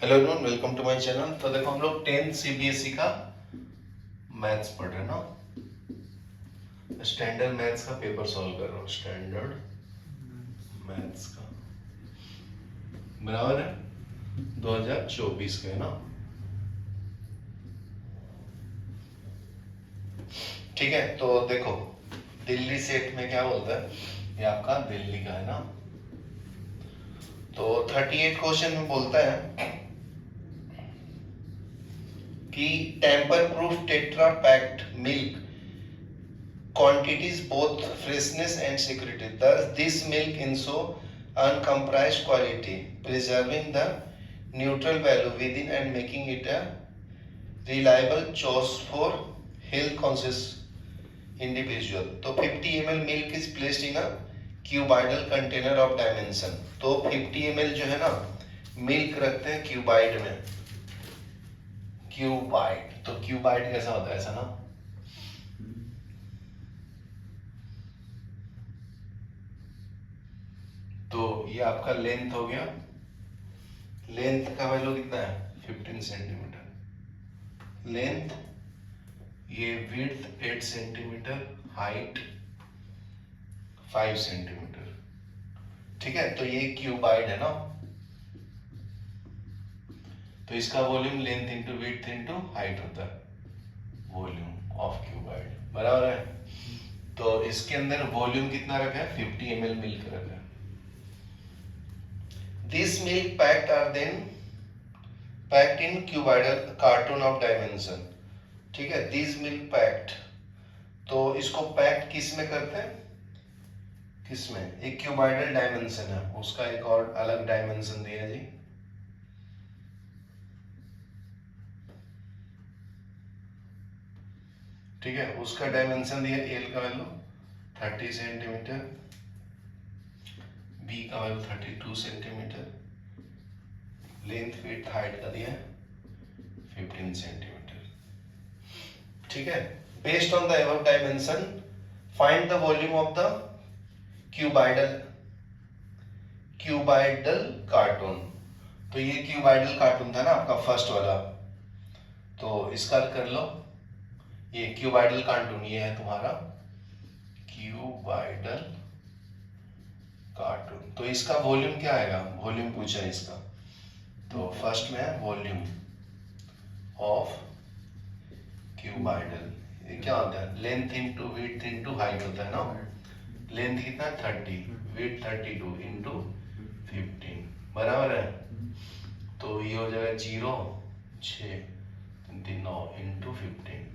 Hello everyone, welcome to my channel. तो देखो हम लोग 10th सीबीएसई का मैथ्स पढ़ रहे हैं ना। स्टैंडर्ड मैथ्स का पेपर सॉल्व कर रहा हूँ। स्टैंडर्ड मैथ्स का बराबर है 2024 का है ना। ठीक है, तो देखो दिल्ली सेट में क्या बोलता है, ये आपका दिल्ली का है ना। तो 38 क्वेश्चन में बोलता है कि tamper proof tetra packed milk quantities both freshness and security. Thus, this milk ensure uncompromised quality, preserving the neutral value within and making it a reliable choice for health conscious individual. तो 50 ml milk is placed in a cuboidal container of dimension. तो 50 ml जो है ना milk रखते हैं cuboid में। Cuboid, तो cuboid कैसा होता है, ऐसा ना। तो ये आपका लेंथ हो गया। लेंथ का वैल्यू कितना है 15 सेंटीमीटर लेंथ। ये विड्थ 8 सेंटीमीटर, हाइट 5 सेंटीमीटर। ठीक है, तो ये क्यूबाइड है ना। तो इसका volume length into width into height होता है, वॉल्यूम ऑफ क्यूबाइड, बराबर है। तो इसके अंदर वॉल्यूम कितना रखा है 50 ml मिल्क रखा है। This milk packed are then packed in cuboidal carton of dimension. ठीक है, दिस मिल्क पैक्ड, तो इसको पैक्ड किस में करते हैं, किस में, एक क्यूबाइडल डायमेंशन है, उसका एक और अलग डायमेंशन दिया जी। ठीक है, उसका डायमेंशन दिया एल का वैल्यू 30 सेंटीमीटर, बी का value 32 centimetre, length width height का दिया 15 सेंटीमीटर। ठीक है, based on the above dimension find the volume of the cuboidal cartoon. तो ये क्यूबाइडल कार्टून था ना आपका फर्स्ट वाला, तो इसका कर लो। ये क्यूबाइडल कार्टून ये है तुम्हारा क्यूबाइडल कार्टून। तो इसका वॉल्यूम क्या आएगा, वॉल्यूम पूछा है इसका। तो फर्स्ट में है वॉल्यूम ऑफ क्यूबाइडल। ये क्या होता है, length into width into height होता है ना। लेंथ कितना 30, विड्थ 32 इंटू 15, बराबर है। तो ये हो जाएगा 0 6 9 इंटू 15।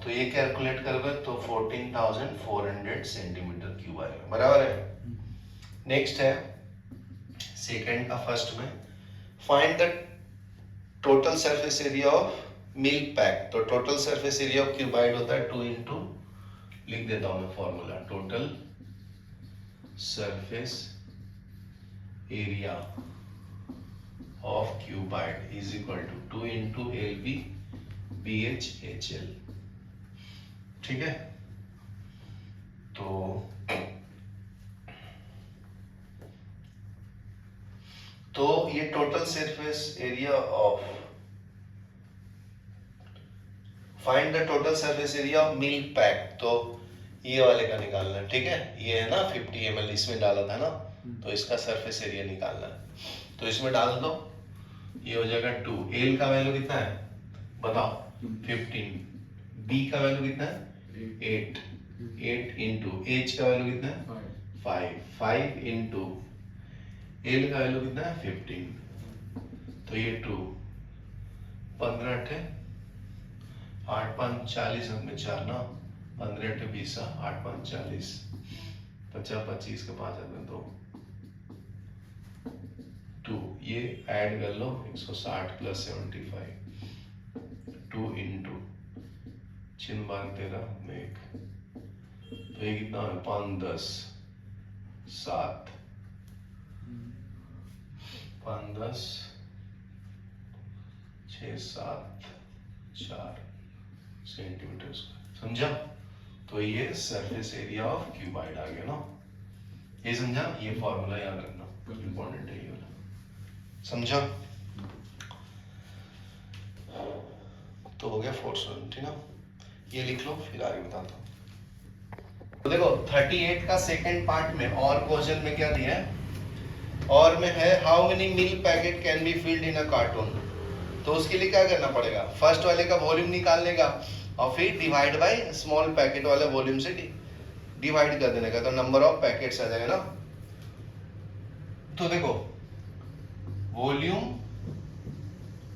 तो ये कैलकुलेट करोगे तो 14,400 सेंटीमीटर क्यूब आएगा, बराबर है। नेक्स्ट है सेकंड का फर्स्ट में, find the total surface area of milk pack. तो total surface area of cuboid होता है 2 इंटू, लिख देता हूं मैं formula, total surface area of cuboid is equal to 2 into L B B H H L. ठीक है, तो ये total surface area of, find the total surface area of milk pack. तो ये वाले का निकालना है। ठीक है, ये है ना 50 ml इसमें डाला था ना, तो इसका सरफेस एरिया निकालना है। तो इसमें डाल दो, ये हो जाएगा 2। एल का वैल्यू कितना है बताओ 15, बी का वैल्यू कितना है 8, 8 इंटू एच का वैल्यू कितना है 5, 5 इंटू एल का वैल्यू कितना है 15। तो ये 2, 15 8 8 5 40 में 4 ना, 15 8 20 8 5 40, 50 25 का 5 2 2, ये ऐड कर लो 160 प्लस 75, 2 इंटू 6 बार 13 में 1, तो ये कितना है 5 10 7, 5 10 6 7 4 सेंटीमीटर स्क्वायर, समझा। तो ये सरफेस एरिया ऑफ क्यूबाइड आ गया ना, ये समझा। ये फॉर्मूला याद रखना, इंपॉर्टेंट है ये वाला। समझा? तो हो गया 470 ना, ये लिख लो फिर आगे बताता हूँ। तो देखो 38 का सेकंड पार्ट में और क्वेश्चन में क्या दिया है, और में है how many milk packet can be filled in a cartoon. तो उसके लिए क्या करना पड़ेगा, फर्स्ट वाले का वॉल्यूम निकालने का और फिर डिवाइड बाय स्मॉल पैकेट वाले वॉल्यूम से डिवाइड कर देने का, तो नंबर ऑफ पैकेट्स आ जाएगा ना। तो देखो volume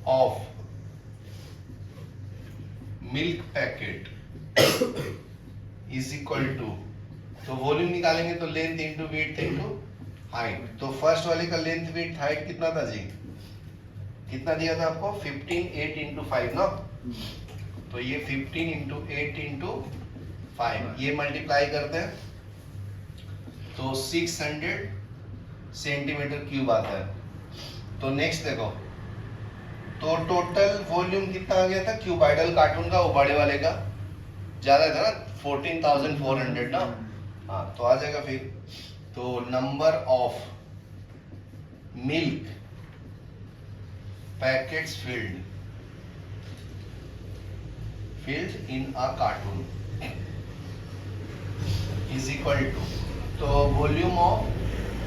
of milk packet is equal to, तो वॉल्यूम निकालेंगे तो length into width into height. तो फर्स्ट वाले का लेंथ विड्थ हाइट कितना था जी, कितना दिया था आपको 15 8 इंटू 5 ना, तो ये 15 इंटू 8 इंटू 5 ये मल्टीप्लाई करते हैं तो 600 सेंटीमीटर क्यूब आता है। तो नेक्स्ट देखो, तो टोटल वॉल्यूम कितना आ गया था क्यूबाइडल कार्टून का, वो बड़े वाले का ज्यादा था ना 14,400 ना, हाँ तो आ जाएगा फिर। तो number of milk packets filled in a carton is equal to, तो वॉल्यूम ऑफ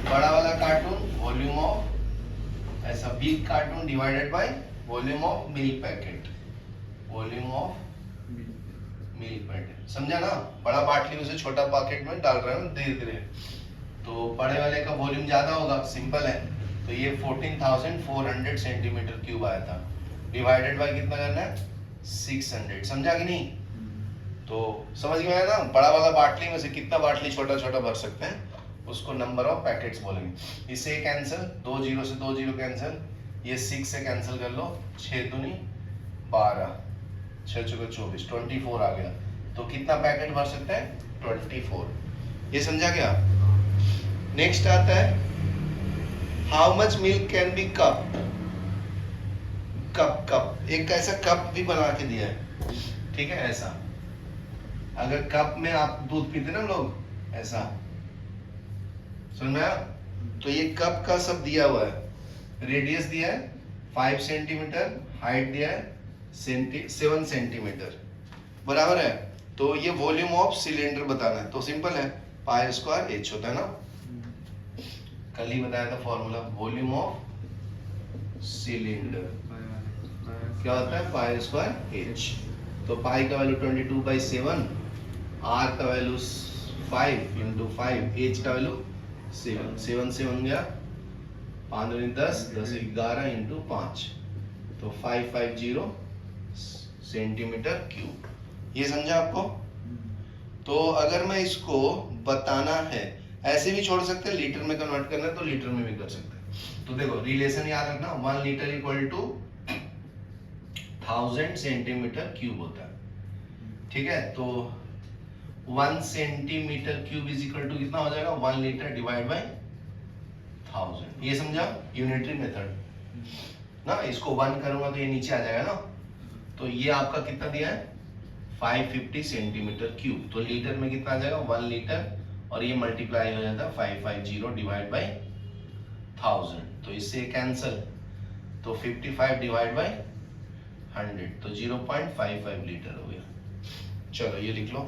बड़ा वाला कार्टून, वॉल्यूम ऑफ ऐसा big carton divided by volume of milk packet, volume of milk packet, समझा ना। बड़ा बाटली उसे छोटा पैकेट में डाल रहे हैं धीरे धीरे, तो बड़े वाले का वॉल्यूम ज्यादा होगा, सिंपल है। तो ये 14,400 सेंटीमीटर क्यूब आया था, डिवाइडेड बाय कितना करना है 600, समझा कि नहीं। तो समझ में आया ना, बड़ा वाला बाटली में से कितना बाटली छोटा छोटा भर सकते हैं उसको नंबर ऑफ पैकेट्स बोलेंगे। इससे कैंसिल, 2 0 से 2 0 कैंसिल, ये 6 से कैंसिल कर लो, 6 दूनी 12, 6 चौके 24, 24 आ गया। तो कितना पैकेट भर सकते हैं 24, ये समझा क्या। नेक्स्ट आता है how much milk can be cup, cup एक ऐसा कप भी बना के दिया है, ठीक है। ऐसा अगर कप में आप दूध पीते ना लोग, ऐसा समझ में आया। तो ये कप का सब दिया हुआ है, रेडियस दिया है 5 सेंटीमीटर, हाइट दिया है 7 सेंटीमीटर, बराबर है। तो ये वॉल्यूम ऑफ सिलेंडर बताना है, तो सिंपल है पाई स्क्वायर एच होता है ना, कल ही बताया था फॉर्मूला, वॉल्यूम ऑफ सिलेंडर क्या होता है पाई स्क्वायर एच। तो पाई का वैल्यू 22/7, आर का वैल्यू 5 इंटू 5, एच का वैल्यू 7, 7 से बन गया 5 दूनी 10, 10 11 इंटू 5, तो 550 सेंटीमीटर क्यूब, ये समझा आपको। तो अगर मैं इसको बताना है, ऐसे भी छोड़ सकते हैं, लीटर में कन्वर्ट करना है तो लीटर में भी कर सकते हैं। तो देखो रिलेशन याद रखना, 1 litre equal to 1000 centimetre cube होता है, ठीक है। तो 1 centimetre cube is equal to कितना हो जाएगा 1 लीटर डिवाइड बाय 1000, ये समझा यूनिटरी मेथड ना। इसको 1 करूंगा तो ये नीचे आ जाएगा ना। तो ये आपका कितना दिया है 550 सेंटीमीटर क्यूब, तो लीटर में कितना आ जाएगा 1 लीटर, और ये मल्टीप्लाई हो जाता है 550 डिवाइड बाय 1000, तो इससे कैंसिल, तो 55 डिवाइड बाय 100, तो 0.55 लीटर हो गया। चलो ये लिख लो।